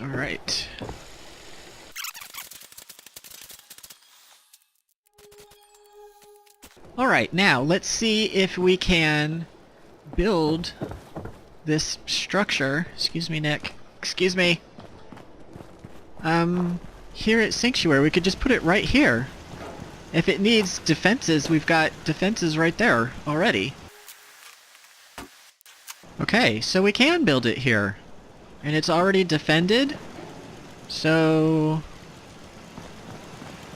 Alright. Alright, now let's see if we can build this structure. Excuse me, Nick. Excuse me. Here at Sanctuary, we could just put it right here. If it needs defenses, we've got defenses right there already. Okay, so we can build it here. And it's already defended. So...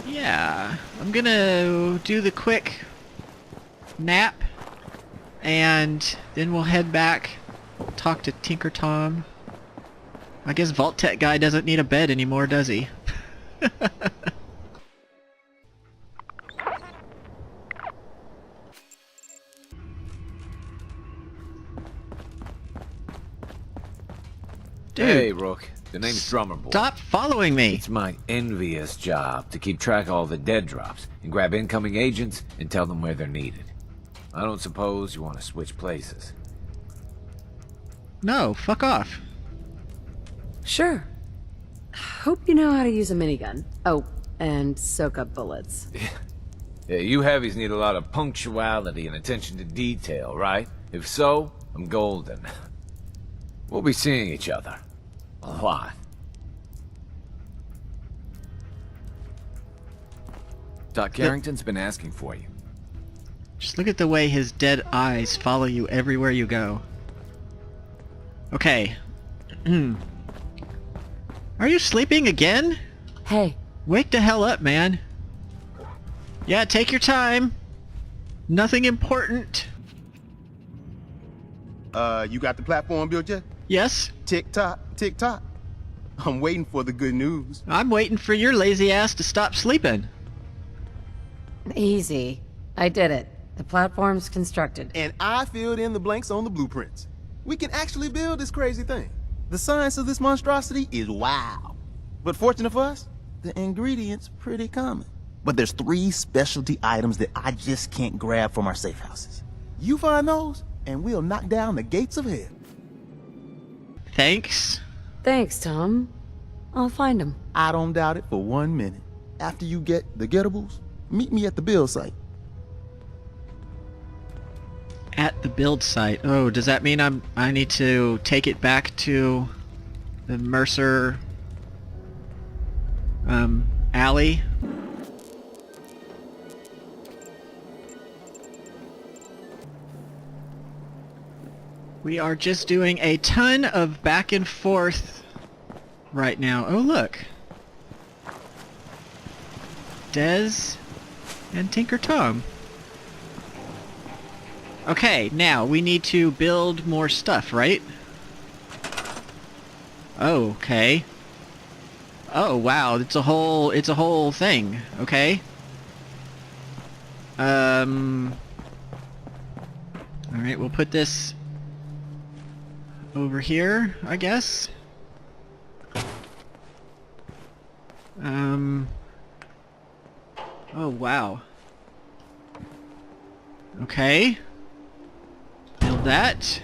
yeah, I'm gonna do the quick nap. And then we'll head back, talk to Tinker Tom. I guess Vault Tech guy doesn't need a bed anymore, does he? Dude, hey, Rook. The name's Drummer Boy. Stop following me! It's my envious job to keep track of all the dead drops and grab incoming agents and tell them where they're needed. I don't suppose you want to switch places. No, fuck off. Sure. Hope you know how to use a minigun. Oh, and soak up bullets. Yeah, you heavies need a lot of punctuality and attention to detail, right? If so, I'm golden. We'll be seeing each other. A lot. Doc Carrington's been asking for you. Just look at the way his dead eyes follow you everywhere you go. Okay. Are you sleeping again? Hey. Wake the hell up, man. Yeah, take your time. Nothing important. You got the platform built yet? Yes? Tick tock, tick tock. I'm waiting for the good news. I'm waiting for your lazy ass to stop sleeping. Easy. I did it. The platform's constructed. And I filled in the blanks on the blueprints. We can actually build this crazy thing. The science of this monstrosity is wow. But fortunate for us, the ingredients pretty common. But there's 3 specialty items that I just can't grab from our safe houses. You find those, and we'll knock down the gates of hell. Thanks. Thanks, Tom. I'll find them. I don't doubt it for 1 minute. After you get the gettables, meet me at the build site. At the build site. Oh, does that mean I need to take it back to the Mercer alley? We are just doing a ton of back and forth right now. Oh, look. Dez and Tinker Tom. Okay, now we need to build more stuff, right? Oh, okay. Oh, wow, it's a whole thing. Okay. Alright, we'll put this over here, I guess. Oh, wow. Okay. Build that.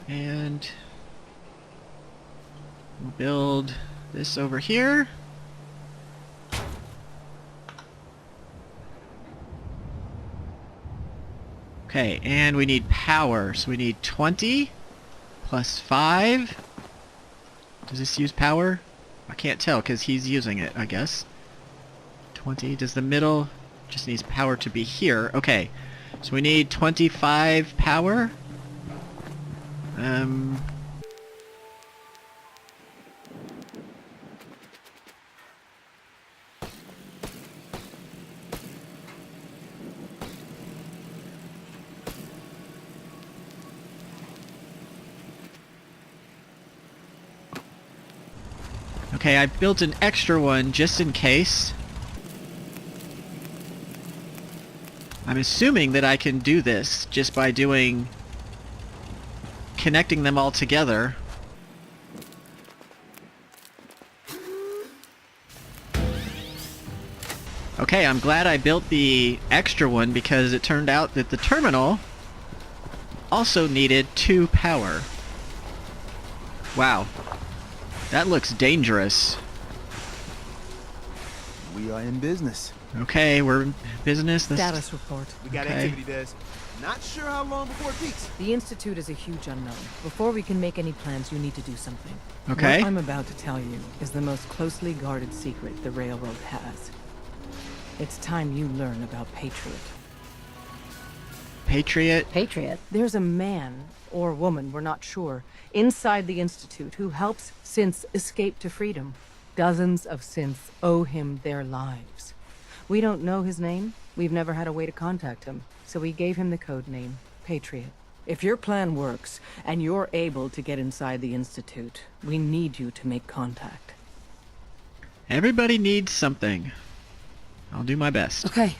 And we'll build this over here. Okay, and we need power, so we need 20 plus 5. Does this use power? I can't tell because he's using it, I guess. 20. Does the middle just needs power to be here? Okay, so we need 25 power. Okay, I built an extra one just in case. I'm assuming that I can do this just by connecting them all together. Okay. Okay, I'm glad I built the extra one because it turned out that the terminal also needed 2 power. Wow. That looks dangerous. We are in business. Okay, we're in business. Status report. We got Okay. activity, Des. Not sure how long before it peaks. The Institute is a huge unknown. Before we can make any plans, you need to do something. Okay. What I'm about to tell you is the most closely guarded secret the Railroad has. It's time you learn about Patriot. Patriot. Patriot. There's a man, or woman, we're not sure, inside the Institute who helps synths escape to freedom. Dozens of synths owe him their lives. We don't know his name. We've never had a way to contact him, so we gave him the code name, Patriot. If your plan works, and you're able to get inside the Institute, we need you to make contact. Everybody needs something. I'll do my best. Okay.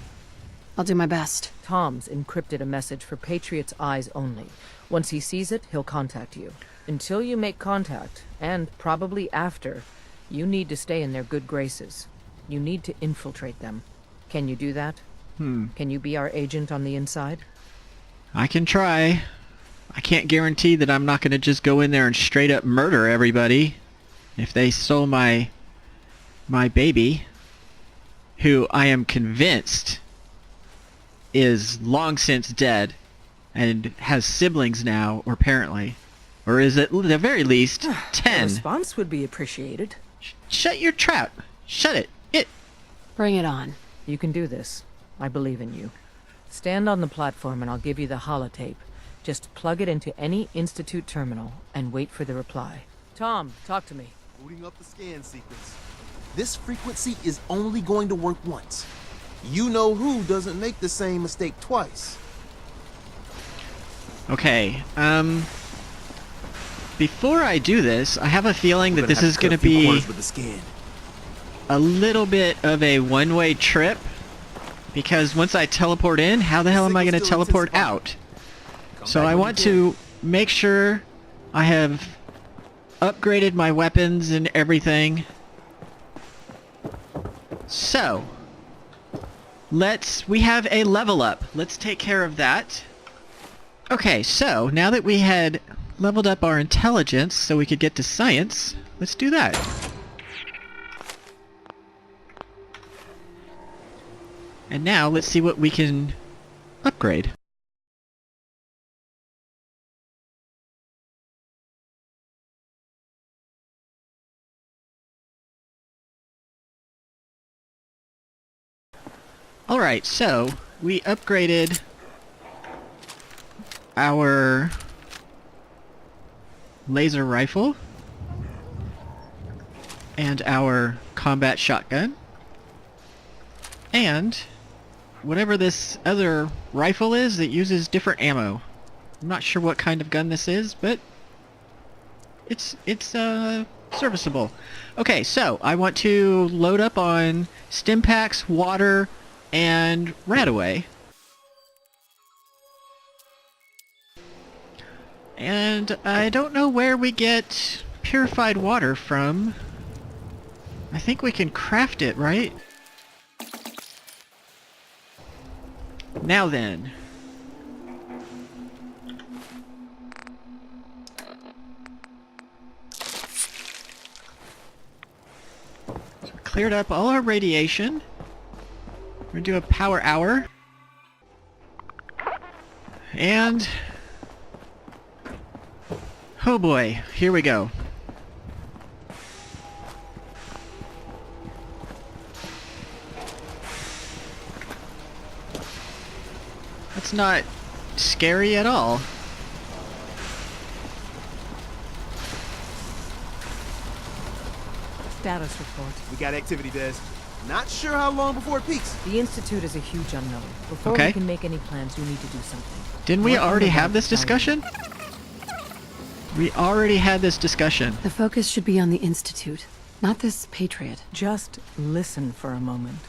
I'll do my best. Tom's encrypted a message for Patriot's eyes only. Once he sees it, he'll contact you. Until you make contact, and probably after, you need to stay in their good graces. You need to infiltrate them. Can you do that? Can you be our agent on the inside? I can try. I can't guarantee that I'm not going to just go in there and straight up murder everybody if they stole my baby, who I am convinced is long since dead and has siblings now, or apparently, or is at the very least A 10. response would be appreciated. Shut your trap. Shut it. Bring it on. You can do this. I believe in you. Stand on the platform and I'll give you the holotape. Just plug it into any Institute terminal and wait for the reply. Tom, talk to me. Booting up the scan sequence. This frequency is only going to work once. You know who doesn't make the same mistake twice. Okay, before I do this, I have a feeling that this is going to be with the scan. a little bit of a one-way trip, because once I teleport in, how the hell am I going to teleport out? So I want to make sure I have upgraded my weapons and everything. So, we have a level up. Let's take care of that. Okay, so now that we had leveled up our intelligence so we could get to science, let's do that. And now let's see what we can upgrade. Alright, so we upgraded our laser rifle and our combat shotgun and whatever this other rifle is that uses different ammo. I'm not sure what kind of gun this is, but it's serviceable. Okay, so I want to load up on stim packs, water, and Radaway. And I don't know where we get purified water from. I think we can craft it, right? Now then. So we cleared up all our radiation. We're gonna do a power hour. And oh boy, here we go. That's not scary at all. Status report. We got activity, Des. Not sure how long before it peaks. The Institute is a huge unknown. Before Okay. we can make any plans, you need to do something. Didn't we What I'm already about have this to tell you- discussion? We already had this discussion. The focus should be on the Institute, not this Patriot. Just listen for a moment.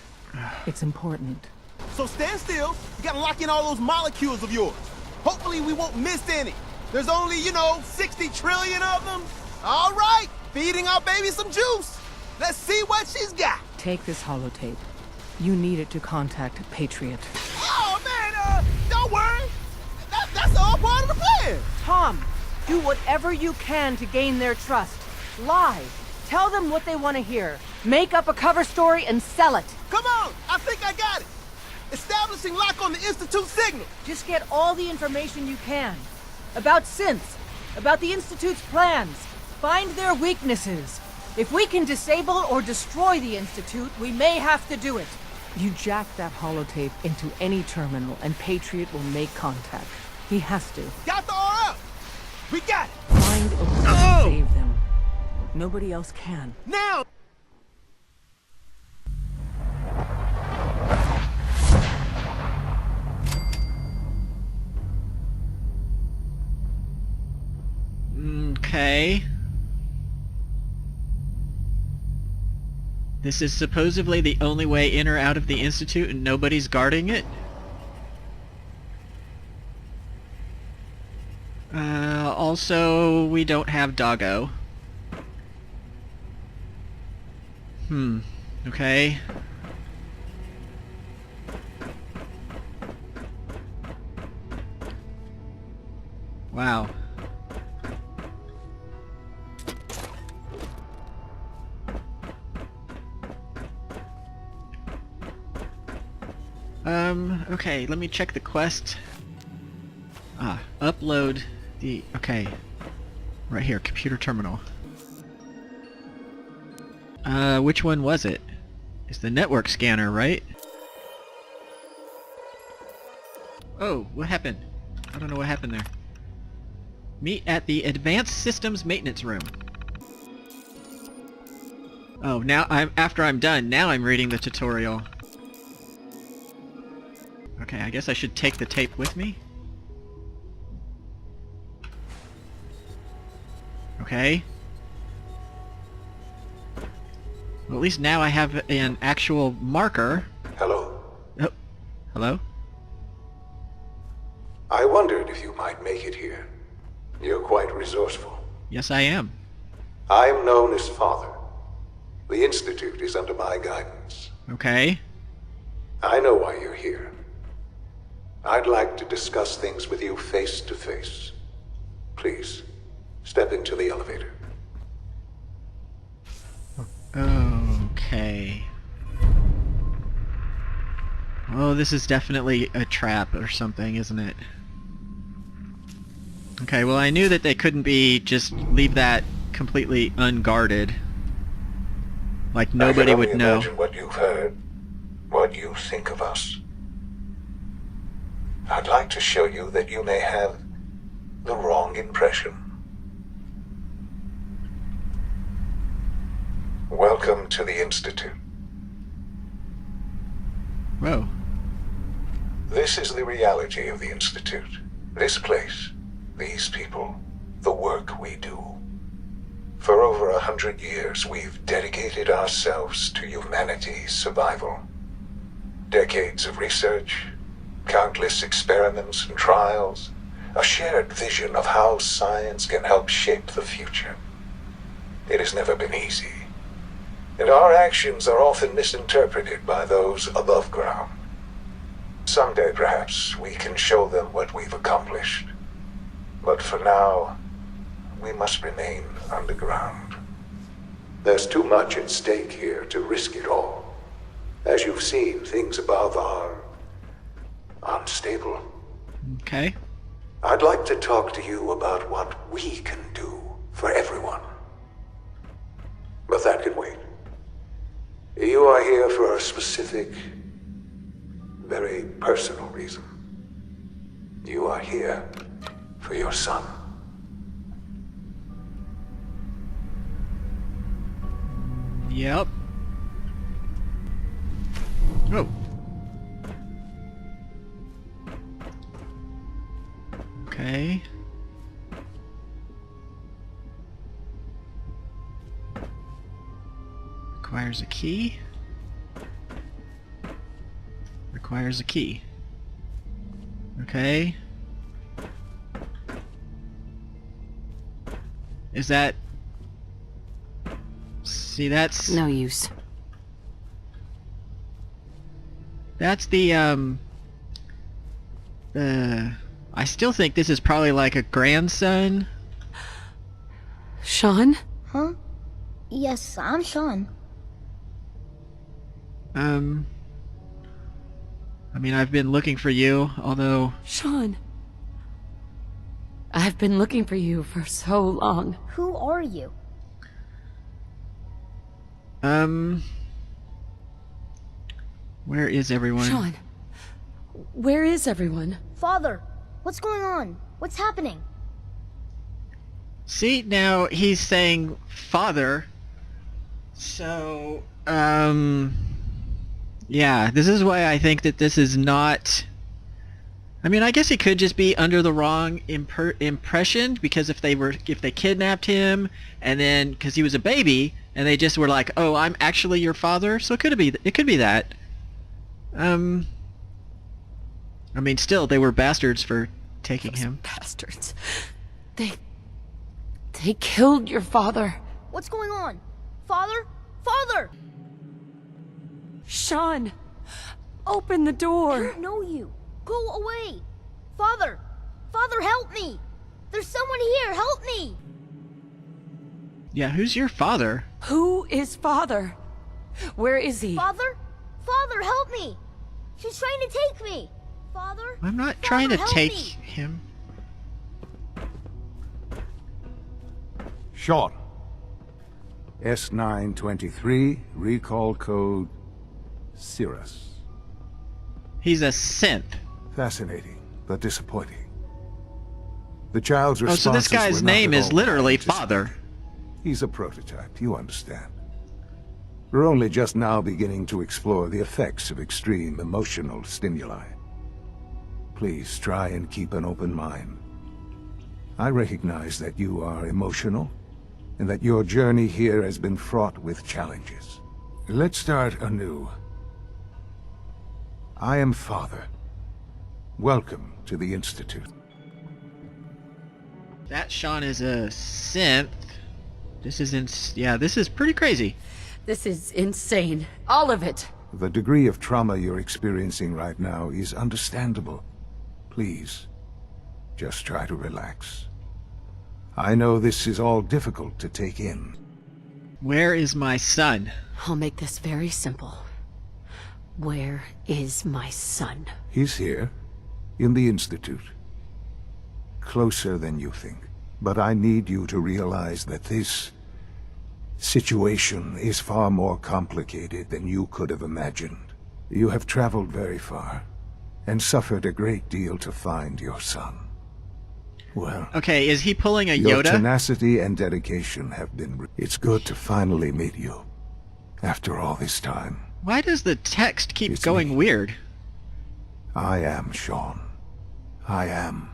It's important. So stand still. You gotta lock in all those molecules of yours. Hopefully we won't miss any. There's only, 60 trillion of them. All right, feeding our baby some juice. Let's see what she's got. Take this holotape. You needed to contact Patriot. Oh, man, don't worry. That's all part of the plan. Tom, do whatever you can to gain their trust. Lie. Tell them what they want to hear. Make up a cover story and sell it. Come on, I think I got it. Establishing lock on the Institute signal. Just get all the information you can. About synths. About the Institute's plans. Find their weaknesses. If we can disable or destroy the Institute, we may have to do it. You jack that holotape into any terminal and Patriot will make contact. He has to. Got the RL. We got it. Find a way to save them. Nobody else can. Now. Okay. This is supposedly the only way in or out of the Institute and nobody's guarding it? Also, we don't have Doggo. Okay. Wow. Okay, let me check the quest. Upload the... Okay. Right here, computer terminal. Which one was it? It's the network scanner, right? Oh, what happened? I don't know what happened there. Meet at the Advanced Systems Maintenance Room. Oh, now after I'm done, now I'm reading the tutorial. Okay, I guess I should take the tape with me. Okay. Well, at least now I have an actual marker. Hello. Oh, hello? I wondered if you might make it here. You're quite resourceful. Yes, I am. I am known as Father. The Institute is under my guidance. Okay. I know why you're here. I'd like to discuss things with you face to face. Please, step into the elevator. Okay. Oh, this is definitely a trap or something, isn't it? Okay, well I knew that they couldn't be just leave that completely unguarded. Like nobody would know. I can only imagine what you've heard, what you think of us. I'd like to show you that you may have the wrong impression. Welcome to the Institute. Whoa. This is the reality of the Institute. This place, these people, the work we do. For over 100 years, we've dedicated ourselves to humanity's survival. Decades of research, countless experiments and trials, a shared vision of how science can help shape the future. It has never been easy, and our actions are often misinterpreted by those above ground. Someday, perhaps, we can show them what we've accomplished. But for now, we must remain underground. There's too much at stake here to risk it all. As you've seen, things above are unstable. Okay. I'd like to talk to you about what we can do for everyone. But that can wait. You are here for a specific, very personal reason. You are here for your son. Yep. Oh. Okay. Requires a key. Requires a key. Okay. Is that... See, that's... No use. That's the I still think this is probably like a grandson. Sean? Huh? Yes, I'm Sean. I mean, I've been looking for you, although... Sean. I've been looking for you for so long. Who are you? Where is everyone? Sean. Where is everyone? Father, what's going on? What's happening? See, now he's saying father. So, yeah, this is why I think that this is not... I mean, I guess he could just be under the wrong impression, because if they kidnapped him, and then, because he was a baby, and they just were like, oh, I'm actually your father, so it could be that. I mean, still, they were bastards for taking him. Bastards. They killed your father. What's going on? Father? Father! Sean, open the I door. don't know you. Go away. Father! Father, help me! There's someone here, help me! Yeah, who's your father? Who is father? Where is he? Father? Father, help me! She's trying to take me! Father? I'm not Father, trying to help take me. him. Sean. S923, recall code Cirrus. He's a synth. Fascinating, but disappointing. The child's Oh, responses so this guy's were not name at is all literally anticipated. father. He's a prototype, you understand. We're only just now beginning to explore the effects of extreme emotional stimuli. Please try and keep an open mind. I recognize that you are emotional, and that your journey here has been fraught with challenges. Let's start anew. I am Father. Welcome to the Institute. That Sean is a synth. This is pretty crazy. This is insane. All of it. The degree of trauma you're experiencing right now is understandable. Please, just try to relax. I know this is all difficult to take in. Where is my son? I'll make this very simple. Where is my son? He's here, in the Institute. Closer than you think. But I need you to realize that this situation is far more complicated than you could have imagined. You have traveled very far, and suffered a great deal to find your son. Well, Okay, is he pulling a your Yoda? tenacity and dedication have been... It's good to finally meet you, after all this time. Why does the text keep It's going me. weird? I am Sean. I am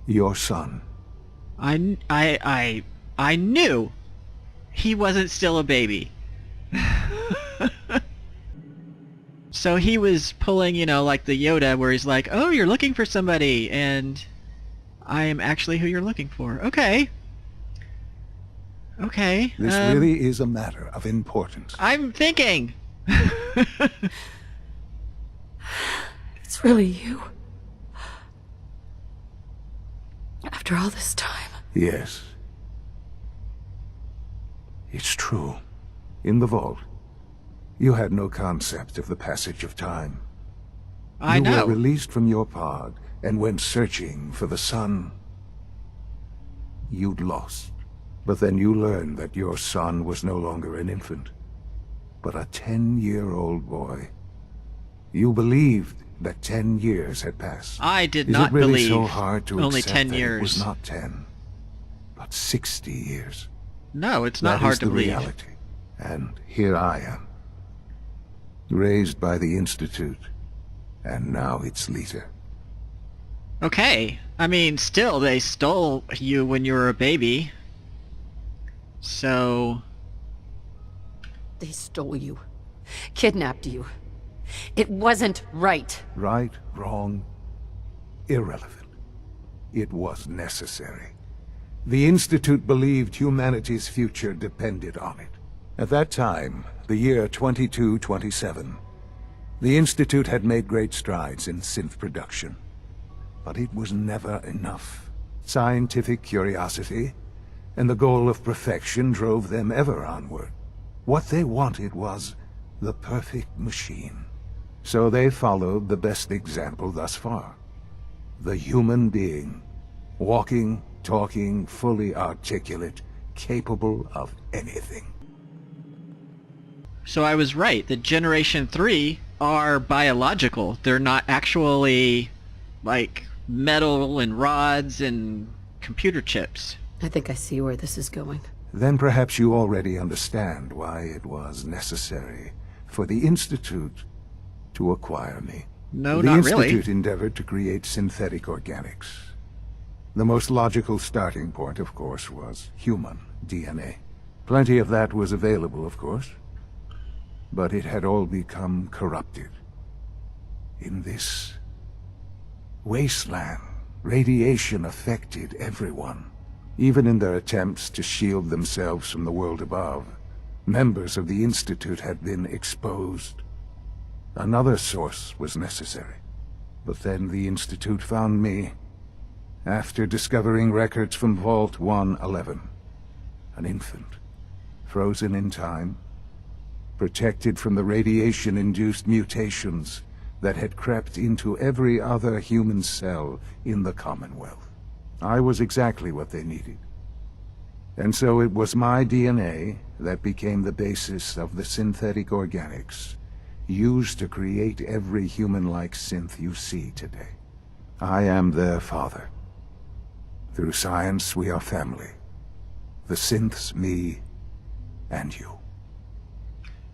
your son. I knew he wasn't still a baby. So he was pulling, like the Yoda where he's like, oh, you're looking for somebody, and I am actually who you're looking for. Okay. Okay. This really is a matter of importance. I'm thinking. It's really you. After all this time. Yes. It's true. In the vault, you had no concept of the passage of time. I know. You were released from your pod and went searching for the sun you'd lost. But then you learned that your son was no longer an infant, but a 10-year-old boy. You believed that 10 years had passed. I did Is not it really believe so hard to only accept 10 that years. It was not 10, but 60 years. No, it's not That hard is to the believe. reality. And here I am, raised by the Institute, and now its leader. Okay. I mean, still, they stole you when you were a baby. So... They stole you. Kidnapped you. It wasn't right. Right, wrong, irrelevant. It was necessary. The Institute believed humanity's future depended on it. At that time, the year 2227, The Institute had made great strides in synth production, but it was never enough. Scientific curiosity and the goal of perfection drove them ever onward. What they wanted was the perfect machine. So they followed the best example thus far. The human being. Walking, talking, fully articulate, capable of anything. So I was right. The Generation 3 are biological. They're not actually, like, metal and rods and computer chips. I think I see where this is going. Then perhaps you already understand why it was necessary for the Institute to acquire me. No, not really. The Institute endeavored to create synthetic organics. The most logical starting point, of course, was human DNA. Plenty of that was available, of course. But it had all become corrupted. In this wasteland, radiation affected everyone. Even in their attempts to shield themselves from the world above, members of the Institute had been exposed. Another source was necessary. But then the Institute found me, after discovering records from Vault 111. An infant, frozen in time, protected from the radiation-induced mutations that had crept into every other human cell in the Commonwealth. I was exactly what they needed. And so it was my DNA that became the basis of the synthetic organics used to create every human-like synth you see today. I am their father. Through science, we are family. The synths, me, and you.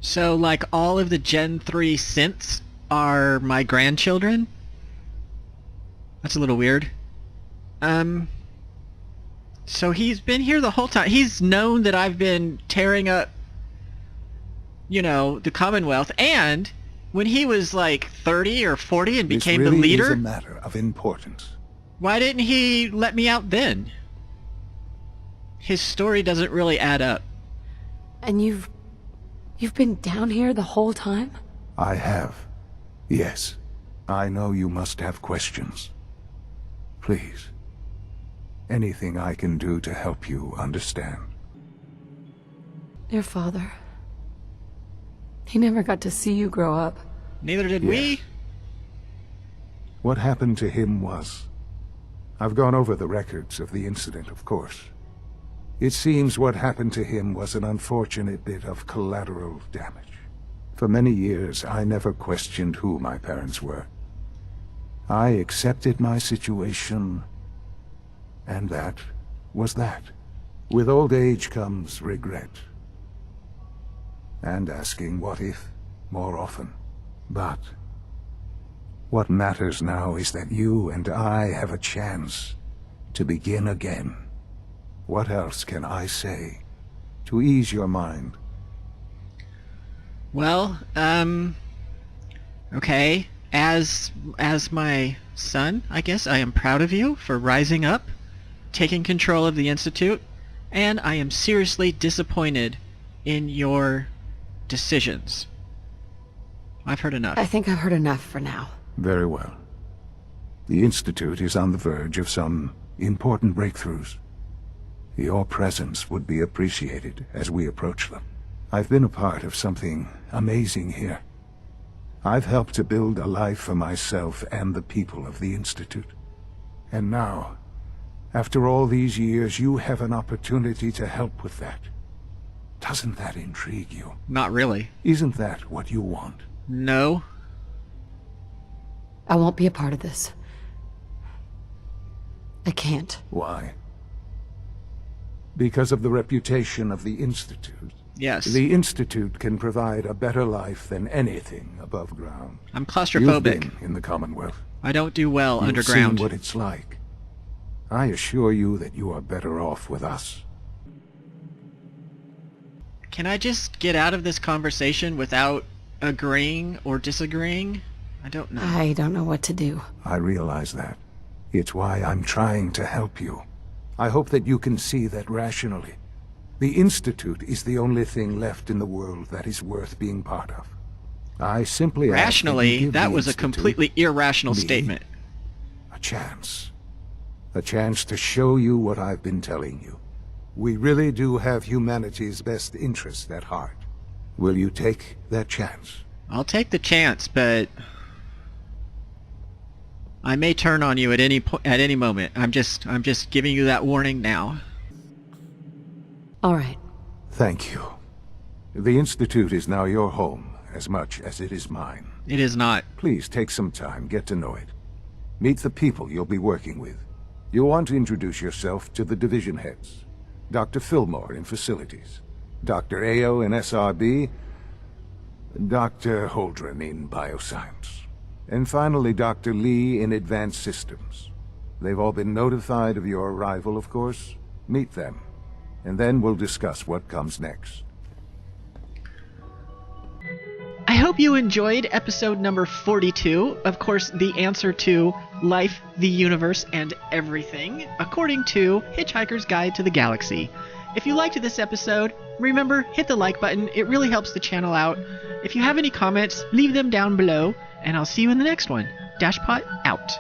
So, like, all of the Gen 3 synths are my grandchildren? That's a little weird. So he's been here the whole time. He's known that I've been tearing up, you know, the Commonwealth, and when he was like 30 or 40 and became the leader... This really is a matter of importance. Why didn't he let me out then? His story doesn't really add up. And you've been down here the whole time? I have. Yes. I know you must have questions. Please. Anything I can do to help you understand. Your father. He never got to see you grow up. Neither did we. What happened to him was... I've gone over the records of the incident, of course. It seems what happened to him was an unfortunate bit of collateral damage. For many years, I never questioned who my parents were. I accepted my situation, and that was that. With old age comes regret. And asking what if more often. But what matters now is that you and I have a chance to begin again. What else can I say to ease your mind? Well, okay. As my son, I guess I am proud of you for rising up, taking control of the Institute, and I am seriously disappointed in your decisions. I've heard enough. I think I've heard enough for now. Very well. The Institute is on the verge of some important breakthroughs. Your presence would be appreciated as we approach them. I've been a part of something amazing here. I've helped to build a life for myself and the people of the Institute. And now, after all these years, you have an opportunity to help with that. Doesn't that intrigue you? Not really. Isn't that what you want? No. I won't be a part of this. I can't. Why? Because of the reputation of the Institute. Yes. The Institute can provide a better life than anything above ground. I'm claustrophobic. You've been in the Commonwealth. I don't do well You've underground. seen what it's like. I assure you that you are better off with us. Can I just get out of this conversation without agreeing or disagreeing? I don't know. I don't know what to do. I realize that. It's why I'm trying to help you. I hope that you can see that rationally. The Institute is the only thing left in the world that is worth being part of. I simply ask Rationally, you give that the was a Institute, completely irrational me, statement. a chance. A chance to show you what I've been telling you. We really do have humanity's best interest at heart. Will you take that chance? I'll take the chance, but I may turn on you at any moment. I'm just giving you that warning now. All right. Thank you. The Institute is now your home, as much as it is mine. It is not. Please take some time, get to know it. Meet the people you'll be working with. You'll want to introduce yourself to the division heads. Dr. Fillmore in Facilities, Dr. Ao in SRB, Dr. Hording in Bioscience, and finally Dr. Lee in Advanced Systems. They've all been notified of your arrival, of course. Meet them, and then we'll discuss what comes next. I hope you enjoyed episode number 42. Of course, the answer to life, the universe, and everything, according to Hitchhiker's Guide to the Galaxy. If you liked this episode, remember, hit the like button. It really helps the channel out. If you have any comments, leave them down below, and I'll see you in the next one. Dashpot out.